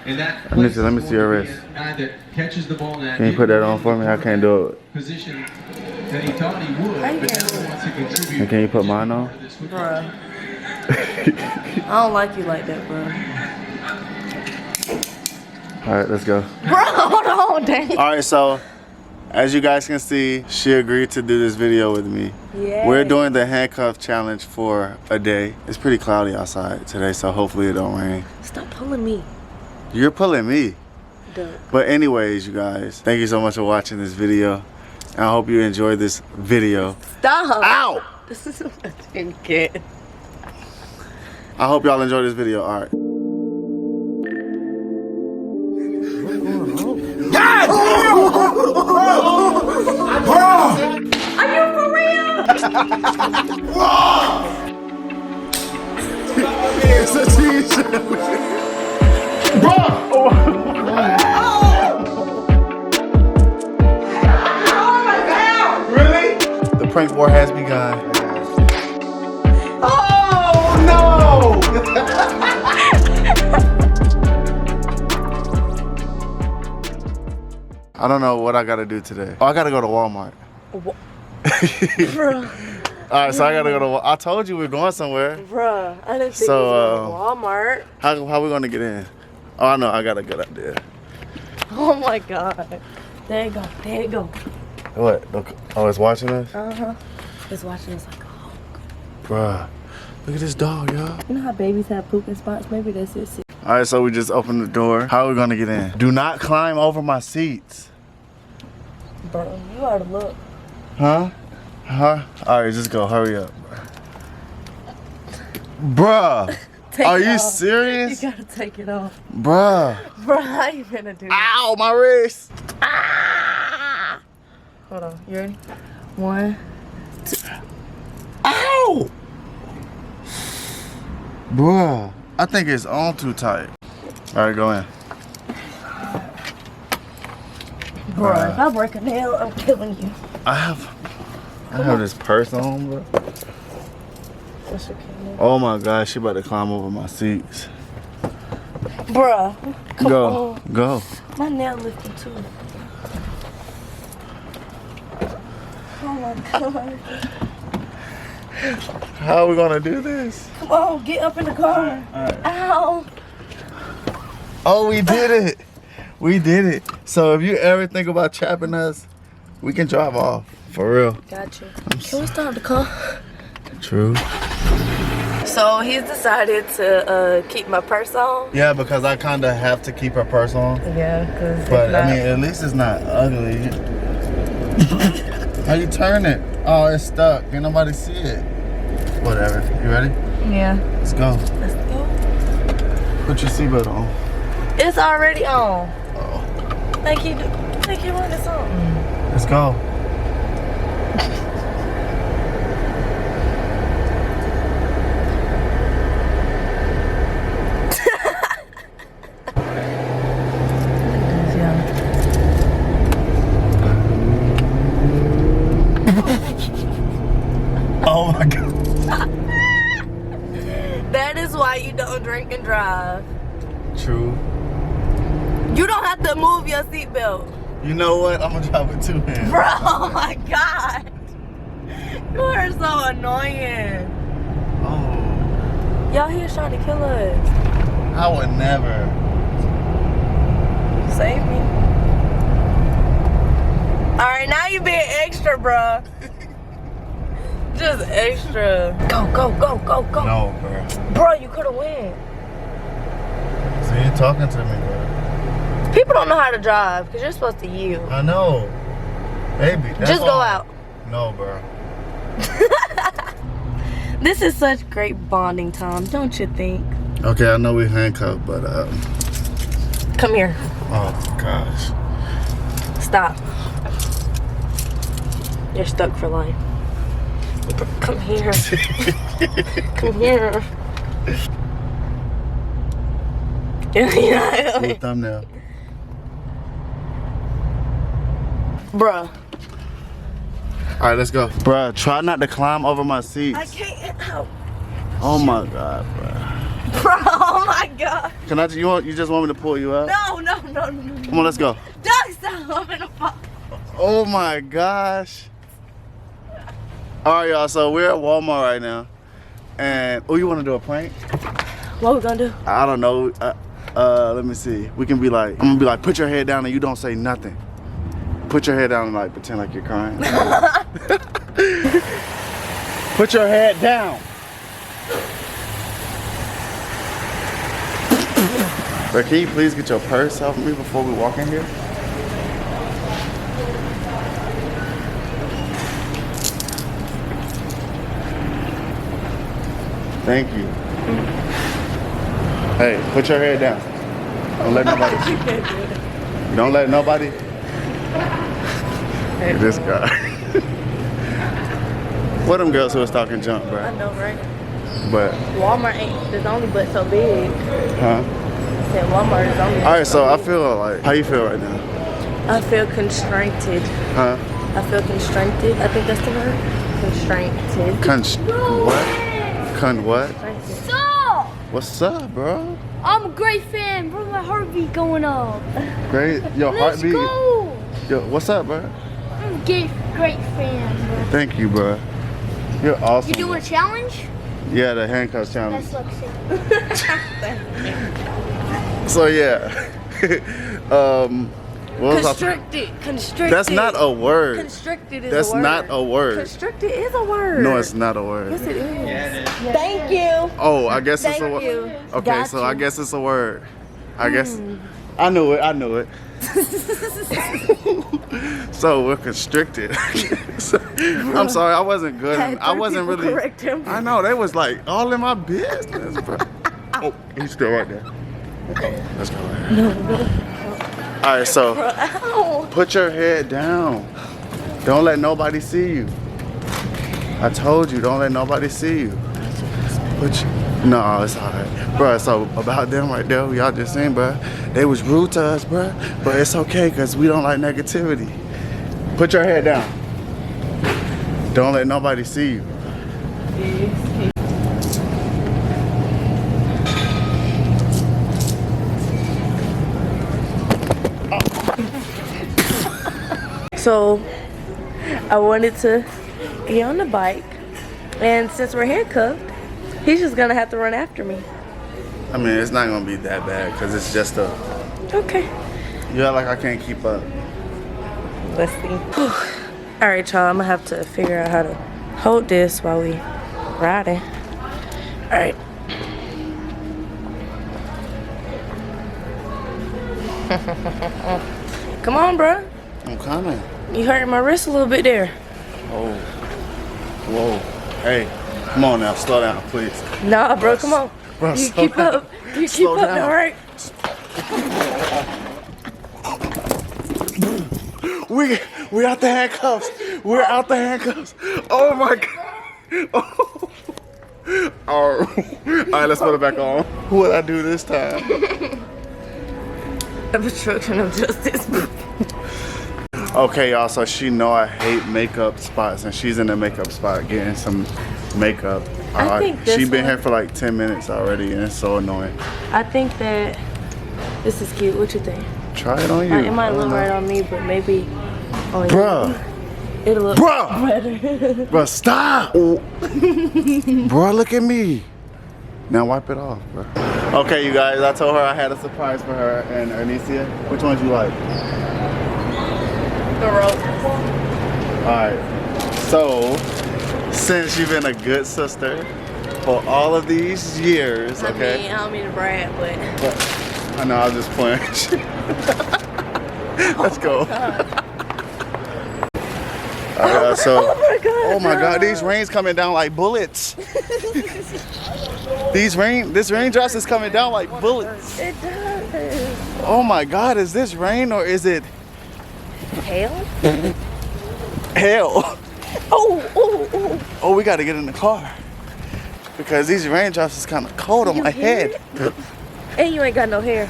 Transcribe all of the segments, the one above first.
Let me see your wrist. Can you put that on for me? I can't do it. Position that he thought he would, but now he wants to contribute. And can you put mine on? Bruh. I don't like you like that, bro. Alright, let's go. Bro, hold on, dang. Alright, so as you guys can see, she agreed to do this video with me. Yeah. We're doing the handcuff challenge for a day. It's pretty cloudy outside today, so hopefully it don't rain. Stop pulling me. You're pulling me. Duh. But anyways, you guys, thank you so much for watching this video. And I hope you enjoyed this video. Stop. Ow! This is what I didn't get. I hope y'all enjoyed this video. All right. Are you for real? It's a t-shirt. The prank war has begun. Oh no! I don't know what I gotta do today. Oh, I gotta go to Walmart. Bruh. Alright, so I gotta go to I told you we we're going somewhere. Bruh, I didn't think it was going to Walmart. How we gonna get in? Oh, I know, I got a good idea. Oh my god. There you go, there you go. What? Oh, it's watching us? Uh-huh. It's watching us like a hawk. Bruh, look at this dog, y'all. You know how babies have pooping spots? Maybe that's it. Alright, so we just opened the door. How are we gonna get in? Do not climb over my seats. Bro, you ought to look. Huh? Huh? Alright, just go. Hurry up. Bruh. Are you serious? You gotta take it off. Bruh. Bruh, how you gonna do that? Ow, my wrist. Ah! Hold on, you ready? 1, 2. Ow! Bruh. I think it's on too tight. Alright, go in. Bruh, if I break a nail, I'm killing you. I have this purse on, bro. That's okay. Oh my gosh, she about to climb over my seats. Bruh, come Go, on. go. My nail lifting too. Oh my god. How are we gonna do this? Come on, get up in the car. Alright. Ow. Oh, we did it. We did it. So if you ever think about trapping us, we can drive off. For real. Got you. Can we start the car? True. So he's decided to keep my purse on. Yeah, because I kind of have to keep her purse on. Yeah, because But I mean, at least it's not ugly. How you turn it? Oh, it's stuck. Ain't nobody see it. Whatever. You ready? Yeah. Let's go. Let's go. Put your seatbelt on. It's already on. Oh. Think you running something. Let's go. Oh my god. That is why you don't drink and drive. True. You don't have to move your seatbelt. You know what? I'm gonna drive with 2 hands. Bro, oh my god. You are so annoying. Oh. Y'all here trying to kill us. I would never. Save me. Alright, now you being extra, bruh. Just extra. Go, go, go, go, go. No, bro. Bro, you could have win. So you're talking to me, bro. People don't know how to drive because you're supposed to yield. I know. Baby, that's Just go all. out. No, bro. This is such great bonding time, don't you think? Okay, I know we handcuffed, but Come here. oh gosh. Stop. You're stuck for life. Come here. Come here. Good thumbnail. Bruh. Alright, let's go. Bruh, try not to climb over my seats. I can't help. Oh my god, bruh. Bro, oh my God. Can I? You just want me to pull you up? No. Come on, let's go. Doug, stop. I'm in a fall. Oh my gosh. All right, y'all. So we're at Walmart right now, and you want to do a prank? What we gonna do? I don't know. Let me see. We can be like, I'm gonna be like, put your head down and you don't say nothing. Put your head down and like pretend like you're crying. Put your head down. But can you please get your purse off me before we walk in here? Thank you. Hey, put your head down. Don't let nobody. Don't let nobody. Hey, this guy. What them girls who was talking junk, bro? I know, right? But Walmart ain't, there's only but so big. huh? I said Walmart is only. All right, so I feel like, how you feel right now? I feel constrained. Huh? I feel constrained. I think that's the word. Constrained. What? Stop! What's up, bro? I'm a great fan. Bro, my heartbeat going up. Great, your Let's heartbeat. go! Yo, what's up, bro? I'm a great fan, bro. Thank you, bro. You're awesome. You doing a challenge? Yeah, the handcuffs challenge. That's Lexi. So yeah. What was I- Constricted. That's not a word. Constricted is That's a word. not a word. Constricted is a word. No, it's not a word. Yes, it is. Thank you. Oh, I guess it's a Thank word. you. Okay, Got so you. I guess it's a word. I guess I knew it. So we're constricted. I'm sorry, I wasn't good. Had I three wasn't people really. correct him. I know they was like all in my business, bro. Oh, he's still right there. Let's go. Right here. No. All right, so Ow. put your head down. Don't let nobody see you. I told you, don't let nobody see you. No, it's alright. Bruh, so about them right there, y'all just seen, bruh. They was rude to us, bruh. But it's okay, because we don't like negativity. Put your head down. Don't let nobody see you. So, I wanted to get on the bike, and since we're handcuffed, he's just gonna have to run after me. I mean, it's not gonna be that bad, because it's just a... Okay. You act like I can't keep up. Let's see. All right, y'all, I'm gonna have to figure out how to hold this while we riding. All right. Come on, bro. I'm coming. You hurt my wrist a little bit there. Oh. Whoa. Hey, come on now, slow down, please. Nah, bro, come on. Bro, You slow keep down. up. You keep Slow up, down. all right? We're out the handcuffs. We're out the handcuffs. Oh my god. Oh. All right, let's put it back on. What'd I do this time? Obstruction of justice. Okay, y'all, so she know I hate makeup spots, and she's in the makeup spot getting some makeup. I think this she been one- here for like 10 minutes already, and it's so annoying. I think that this is cute. What you think? Try it on you. It might I don't look know. right on me, but maybe on you. Bruh, It'll look Bruh. better. bruh, stop. Bruh, look at me. Now wipe it off, bruh. Okay, you guys, I told her I had a surprise for her and Anicia. Which ones you like? The rope. Alright, so since you've been a good sister for all of these years, okay? I don't mean to brag, but I know, I was just playing. Let's go. Alright, so, oh my god, these rains coming down like bullets. This raindrops is coming down like bullets. it does. Oh my god, is this rain or is it Hail? hell? Oh. Oh, we gotta get in the car. Because these raindrops is kind of cold on my head. And you ain't got no hair.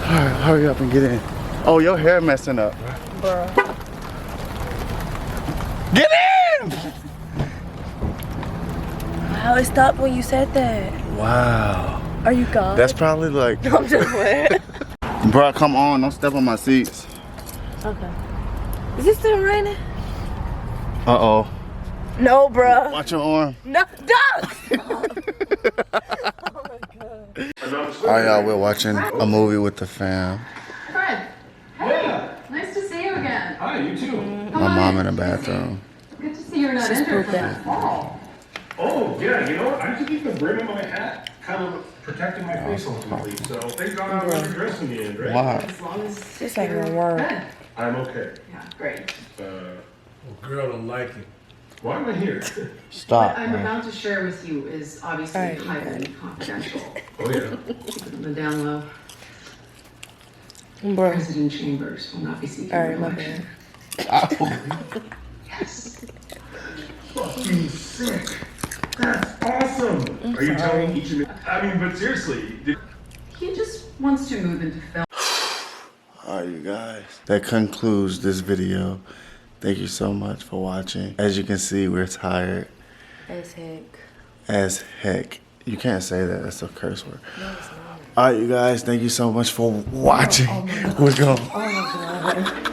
Alright, hurry up and get in. Oh, your hair messing up. Bruh. Get in! Wow, it stopped when you said that. Wow. Are you gone? That's probably like. I'm just playing. Bro, come on. Don't step on my seats. Okay. Is it still raining? Uh-oh. No, bruh. Watch your arm. No, don't! Alright, y'all, we're watching a movie with the fam. Fred, hey, nice to see you again. Hi, you too. My mom in the bathroom. Good to see you're not injured from that fall. Oh, yeah, you know what? I'm keeping the brim of my hat kind of protecting my face ultimately. So thank God I wasn't dressed in the end, right? Wow. As long as This ain't gonna you're work. good. I'm okay. Yeah, great. Girl don't like it. Why am I here? Stop, What I'm man. about to share with you is obviously Alright, highly confidential. Oh, yeah. Keep it on the down low. Bruh. President Chambers will not be seeking Alright, my re-election. bad. Yes. Fucking sick. That's awesome. Are you telling each of me? I mean, but seriously. He just wants to move into film. Alright, you guys. That concludes this video. Thank you so much for watching. As you can see, we're tired As heck. as heck. You can't say that. That's a curse word. No, it's not. Alright, you guys. Thank you so much for watching. We're going. Oh my god.